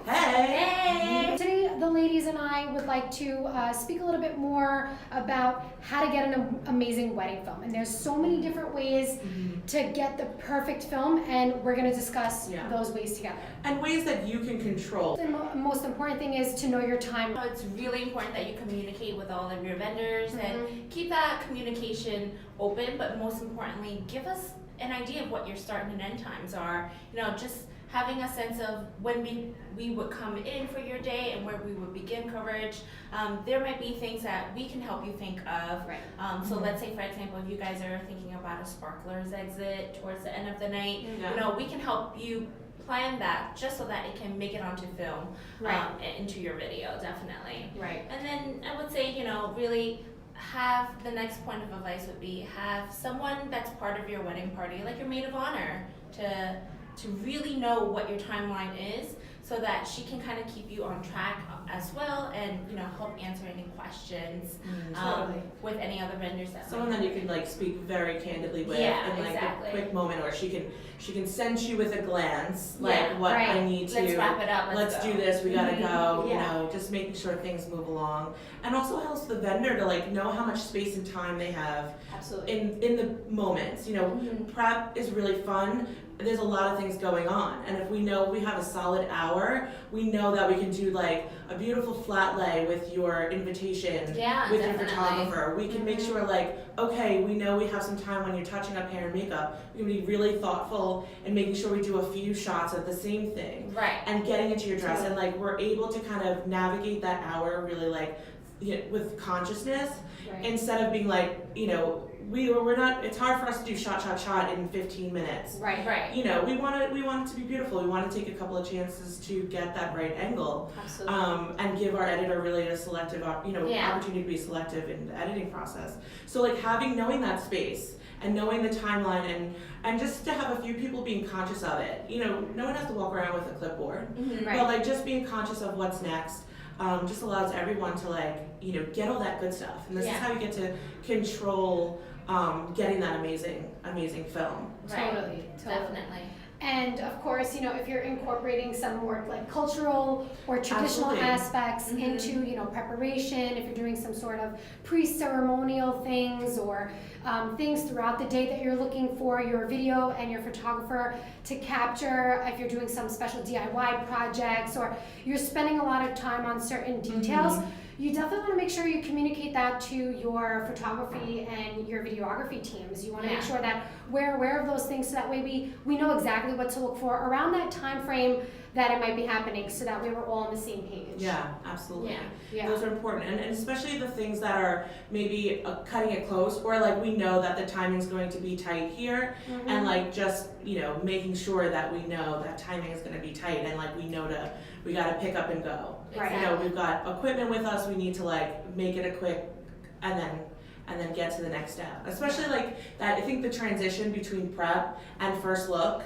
Hey! Today, the ladies and I would like to speak a little bit more about how to get an amazing wedding film. And there's so many different ways to get the perfect film, and we're going to discuss those ways together. And ways that you can control. The most important thing is to know your time. So it's really important that you communicate with all of your vendors and keep that communication open, but most importantly, give us an idea of what your start and end times are. You know, just having a sense of when we would come in for your day and where we would begin coverage. There might be things that we can help you think of. Right. So let's say, for example, if you guys are thinking about a sparklers exit towards the end of the night, you know, we can help you plan that just so that it can make it onto film, into your video, definitely. Right. And then I would say, you know, really have the next point of advice would be have someone that's part of your wedding party, like your maid of honor, to really know what your timeline is, so that she can kind of keep you on track as well, and you know, help answer any questions with any other vendors that someone that you can like speak very candidly with in like a quick moment, or she can sense you with a glance like what I need to. Let's wrap it up. Let's do this. We gotta go. You know, just making sure things move along, and also helps the vendor to like know how much space and time they have. Absolutely. In the moments. You know, prep is really fun. There's a lot of things going on, and if we know we have a solid hour, we know that we can do like a beautiful flat lay with your invitation with your photographer. We can make sure like, okay, we know we have some time when you're touching up hair and makeup. We can be really thoughtful and making sure we do a few shots of the same thing, and getting into your dress, and like we're able to kind of navigate that hour really like with consciousness, instead of being like, you know, we're not, it's hard for us to do shot in 15 minutes. Right. You know, we want it to be beautiful. We want to take a couple of chances to get that right angle. Absolutely. And give our editor really a selective, opportunity to be selective in the editing process. So like knowing that space and knowing the timeline, and just to have a few people being conscious of it. You know, no one has to walk around with a clipboard, but like just being conscious of what's next. Just allows everyone to like, you know, get all that good stuff. And this is how you get to control getting that amazing film. Totally. Definitely. And of course, you know, if you're incorporating some more like cultural or traditional aspects into, you know, preparation, if you're doing some sort of pre-ceremonial things or things throughout the day that you're looking for your video and your photographer to capture, if you're doing some special DIY projects or you're spending a lot of time on certain details, you definitely want to make sure you communicate that to your photography and your videography teams. You want to make sure that we're aware of those things, so that way we know exactly what to look for around that time frame that it might be happening, so that way we're all on the same page. Yeah, absolutely. Yeah. Those are important, and especially the things that are maybe cutting it close, or like we know that the timing's going to be tight here, and like just, you know, making sure that we know that timing is going to be tight, and like we got to pick up and go. Right. You know, we've got equipment with us. We need to like make it a quick, and then get to the next step. Especially like that. I think the transition between prep and first look.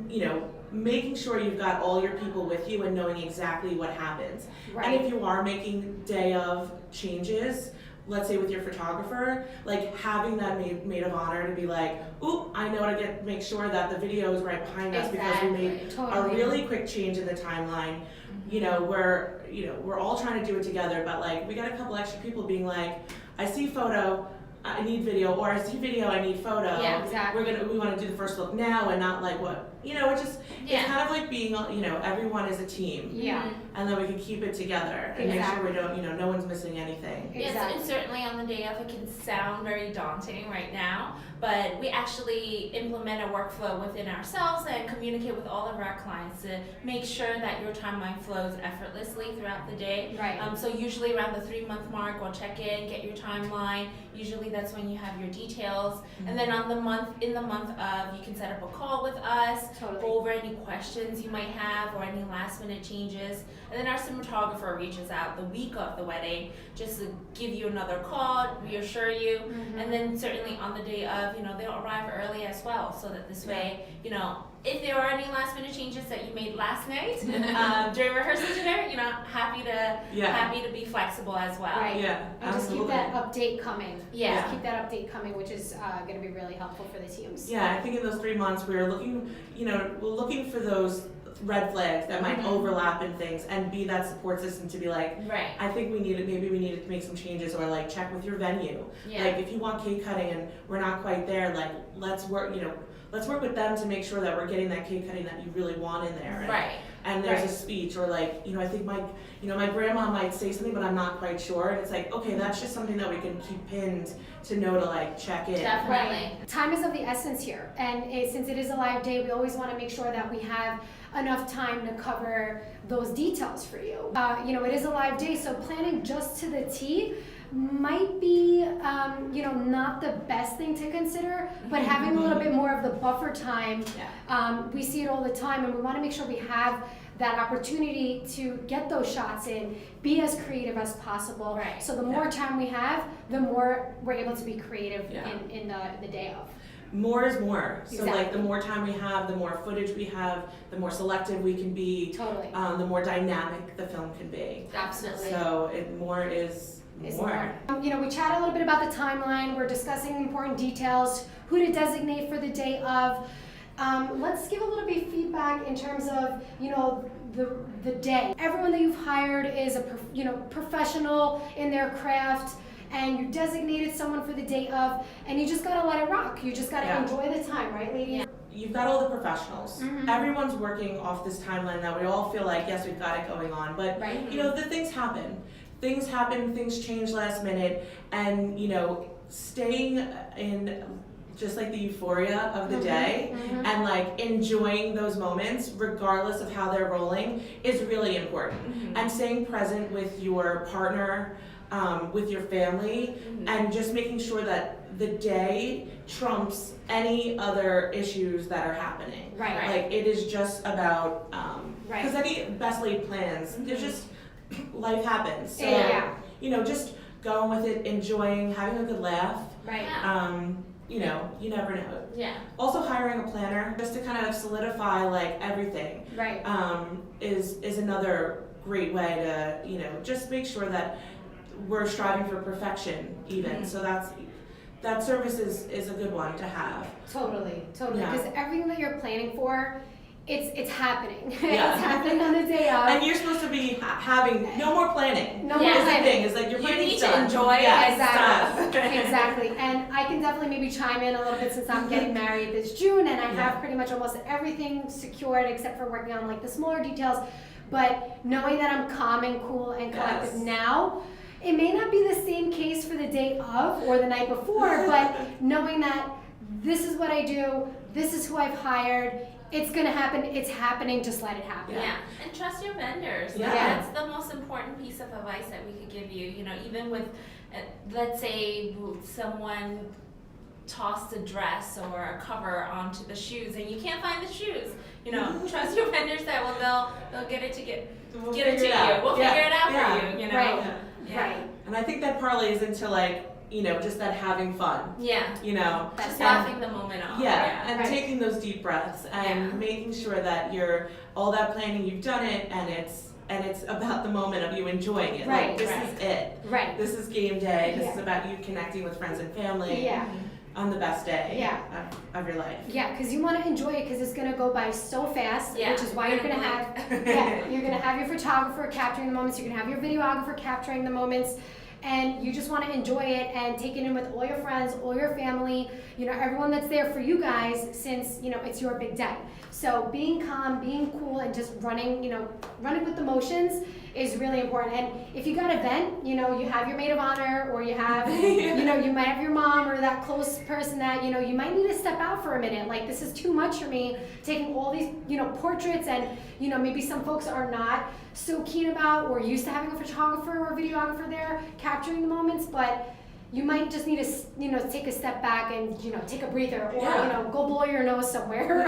You know, making sure you've got all your people with you and knowing exactly what happens. And if you are making day of changes, let's say with your photographer, like having that maid of honor to be like, oop, I know to make sure that the video is right behind us because we made a really quick change in the timeline. You know, we're all trying to do it together, but like we got a couple extra people being like, I see photo, I need video, or I see video, I need photo. Yeah, exactly. We want to do the first look now, and not like what, you know, it's kind of like being, you know, everyone is a team. Yeah. And then we can keep it together and make sure we don't, you know, no one's missing anything. Yes, and certainly on the day of it can sound very daunting right now, but we actually implement a workflow within ourselves and communicate with all of our clients to make sure that your timeline flows effortlessly throughout the day. So usually around the 3-month mark, we'll check in, get your timeline. Usually that's when you have your details. And then in the month of, you can set up a call with us, go over any questions you might have or any last minute changes. And then our cinematographer reaches out the week of the wedding just to give you another call, reassure you. And then certainly on the day of, you know, they'll arrive early as well, so that this way, you know, if there are any last minute changes that you made last night during rehearsal dinner, you know, happy to be flexible as well. And just keep that update coming. Just keep that update coming, which is going to be really helpful for the teams. I think in those 3 months we're looking, you know, for those red flags that might overlap in things, and be that support system to be like, Right. I think maybe we need to make some changes, or like check with your venue. Yeah. Like if you want cake cutting and we're not quite there, like let's work with them to make sure that we're getting that cake cutting that you really want in there. Right. And there's Right. a speech, or like, I think my grandma might say something, but I'm not quite sure. And it's like, okay, that's just something that we can keep pinned to know to like check in. Definitely. Time is of the essence here, and since it is a live day, we always want to make sure that we have enough time to cover those details for you. It is a live day, so planning just to the T might be, not the best thing to consider, but having a little bit more of the buffer time, we see it all the time, and we want to make sure we have that opportunity to get those shots in, be as creative as possible. Right. So the more time we have, the more we're able to be creative Yeah. in the day of. More is more. So like Exactly. the more time we have, the more footage we have, the more selective we can be, Totally. the more dynamic the film can be. Absolutely. So more is more. We chat a little bit about the timeline. We're discussing important details, who to designate for the day of. Let's give a little bit of feedback in terms of, the day. Everyone that you've hired is a professional in their craft, and you designated someone for the day of, and you just gotta let it rock. You just gotta Yeah. enjoy the time, right, ladies? Yeah. You've got all the professionals. Mhm. Everyone's working off this timeline that we all feel like, yes, we've got it going on, but Right. the things happen. Things change last minute, and staying in just like the euphoria of the day Mhm. and like enjoying those moments regardless of how they're rolling is really important. And staying present with your partner, with your family, and just making sure that the day trumps any other issues that are happening. Right. Like it is just about Right. because any best laid plans, there's just life happens. So Yeah. just going with it, enjoying, having a good laugh. Right. You never know. Yeah. Also hiring a planner just to kind of solidify like everything Right. is another great way to just make sure that we're striving for perfection even. So that service is a good one to have. Totally. Yeah. Because everything that you're planning for, it's happening. Yeah. It's happening on the day of. And you're supposed to be having no more planning. No Yeah. more Is the planning. thing is like your You planning's need to done. enjoy it Yeah, and stop. Exactly. And I can definitely maybe chime in a little bit since I'm getting married this June, and I Yeah. have pretty much almost everything secured except for working on like the smaller details. But knowing that I'm calm and cool and collected Yes. now, it may not be the same case for the day of or the night before, but knowing that this is what I do, this is who I've hired, it's gonna happen, it's happening, just let it happen. Yeah, and trust your vendors. Yeah. That's the most important piece of advice that we could give you. Even with, let's say someone tossed a dress or a cover onto the shoes and you can't find the shoes. Trust your vendors that they'll get it to We'll get it to figure you. We'll Yeah. figure it out Yeah. for you. Right. Yeah. Right. And I think that parlays into like, just that having fun. Yeah. That's Just it. laughing the moment off. And Right. taking those deep breaths and Yeah. making sure that all that planning, you've done it, and it's about the moment of you enjoying it. Right, Like this right. is it. Right. This is game day. This Yeah. is about you connecting with friends and family Yeah. on the best day Yeah. of your life. Yeah, because you want to enjoy it because it's going to go by so fast, Yeah. which is why you're going to have you're going to have your photographer capturing the moments, you're going to have your videographer capturing the moments, and you just want to enjoy it and take it in with all your friends, all your family, everyone that's there for you guys since, it's your big day. So being calm, being cool, and just running with the motions is really important. And if you got a vent, you have your maid of honor, or you have, you might have your mom or that close person that, you might need to step out for a minute. Like, this is too much for me, taking all these, portraits, and, maybe some folks are not so keen about or used to having a photographer or a videographer there capturing the moments, but you might just need to, take a step back and, take a breather, or, Yeah. go blow your nose somewhere,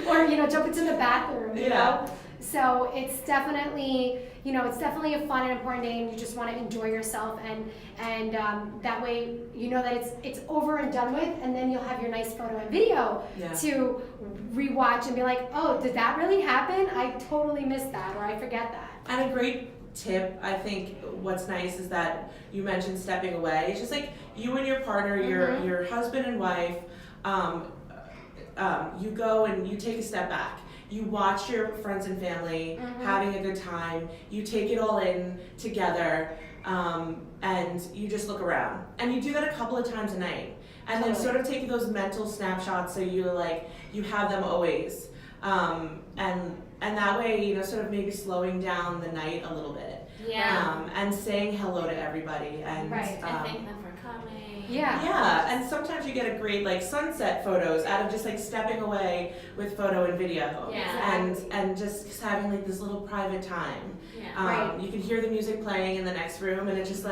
or jump into the bathroom, you know? So it's definitely, a fun and important day, and you just want to enjoy yourself, and that way that it's over and done with, and then you'll have your nice photo and video to rewatch and be like, oh, did that really happen? I totally missed that, or I forget that. And a great tip, I think what's nice is that you mentioned stepping away. It's just like you and your partner, your husband and wife, you go and you take a step back. you watch your friends and family having a good time, you take it all in together, and you just look around. And you do that a couple of times a night. And then sort of take those mental snapshots so you have them always. And that way, sort of maybe slowing down the night a little bit. Yeah. And saying hello to everybody. And, And thank them for coming. Yeah, and sometimes you get a great sunset photos out of just stepping away with photo and video. Yeah. And just having this little private time. Yeah. You can hear the music playing in the next room, and it's just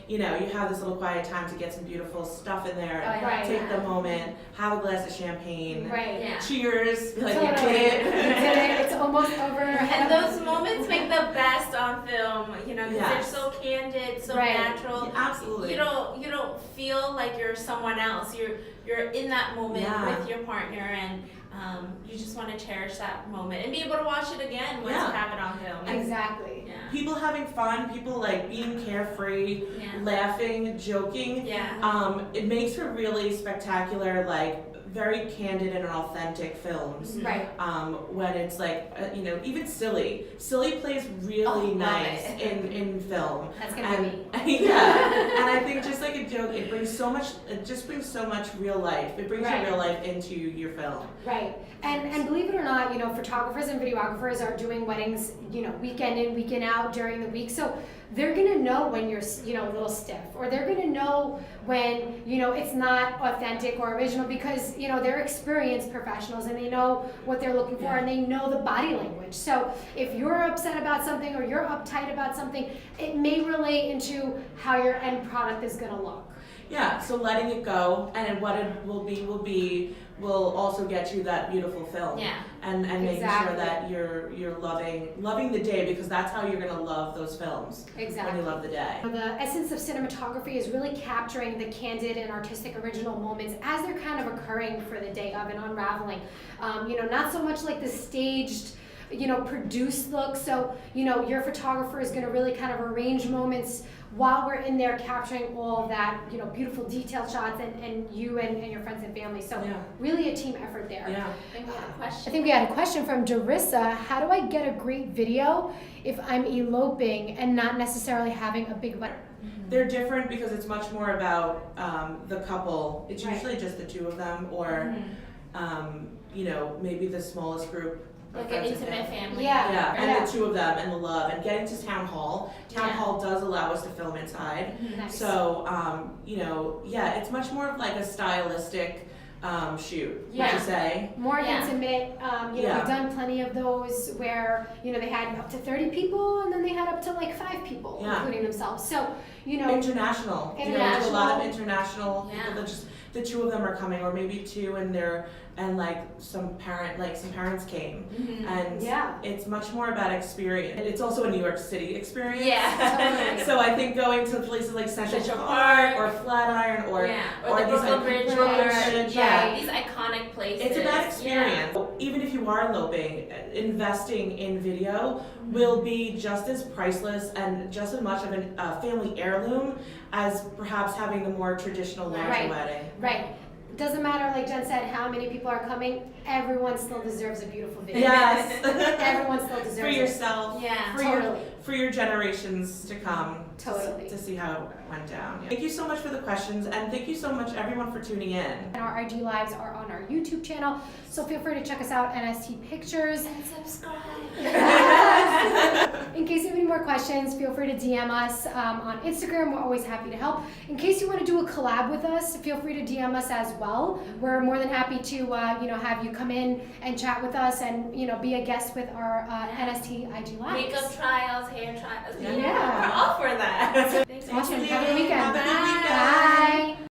you have this little quiet time to get some beautiful stuff in there. Take the moment, have a glass of champagne. Yeah. Cheers. Be like, Totally. you did it. It's almost over. And those moments make the best on film, because they're so candid, so natural. Yeah, absolutely. You don't feel like you're someone else. You're in that moment with your partner, and you just want to cherish that moment and be able to watch it again once you have it on film. Exactly. Yeah. People having fun, people being carefree, laughing, joking. Yeah. It makes for really spectacular, very candid and authentic films. Right. When it's even silly. Silly plays really nice in film. That's gonna be me. Yeah. And I think just like a joke, it brings so much real life. It brings your real life into your film. Right. And believe it or not, photographers and videographers are doing weddings, weekend in, weekend out during the week. So they're gonna know when you're, a little stiff, or they're gonna know when, it's not authentic or original, because, they're experienced professionals and they know what they're looking for and they know the body language. So if you're upset about something or you're uptight about something, it may relate into how your end product is gonna look. Yeah, so letting it go, and what it will also get you that beautiful film. Yeah. And making sure that you're loving the day, because that's how you're gonna love those films. Exactly. When you love the day. The essence of cinematography is really capturing the candid and artistic original moments as they're kind of occurring for the day of and unraveling. Not so much like the staged, produced look. So, your photographer is gonna really kind of arrange moments while we're in there capturing all that, beautiful detailed shots and you and your friends and family. So really a team effort there. Yeah. I think we had a question from Darissa. How do I get a great video if I'm eloping and not necessarily having a big wedding? They're different because it's much more about the couple. It's usually just the two of them, or maybe the smallest group. Like an intimate family. Yeah, and the two of them and the love, and getting to town hall. Town hall does allow us to film inside. Nice. So, it's much more of a stylistic shoot, would you say? More intimate. We've done plenty of those where, they had up to 30 people and then they had up to 5 people, including themselves. So, International. We do a lot of international people that just, the two of them are coming, or maybe two, and some parents came, and it's much more about experience. And it's also a New York City experience. Yeah, totally. So I think going to places like Central Park or Flatiron or the Brooklyn Bridge, these iconic places. It's about experience. Even if you are eloping, investing in video will be just as priceless and just as much of a family heirloom as perhaps having the more traditional larger wedding. Right. Doesn't matter, like Jen said, how many people are coming. Everyone still deserves a beautiful video. Yes. Everyone still deserves for yourself. Yeah. For your generations to come. Totally. To see how it went down. Yeah. Thank you so much for the questions, and thank you so much everyone for tuning in. And our IG lives are on our YouTube channel, so feel free to check us out, NST Pictures. And subscribe. In case you have any more questions, feel free to DM us on Instagram. We're always happy to help. In case you want to do a collab with us, feel free to DM us as well. We're more than happy to have you come in and chat with us and be a guest with our NST IG lives. Makeup trials, hair trials. Yeah. We're all for that. Awesome. Have a good weekend. Have a good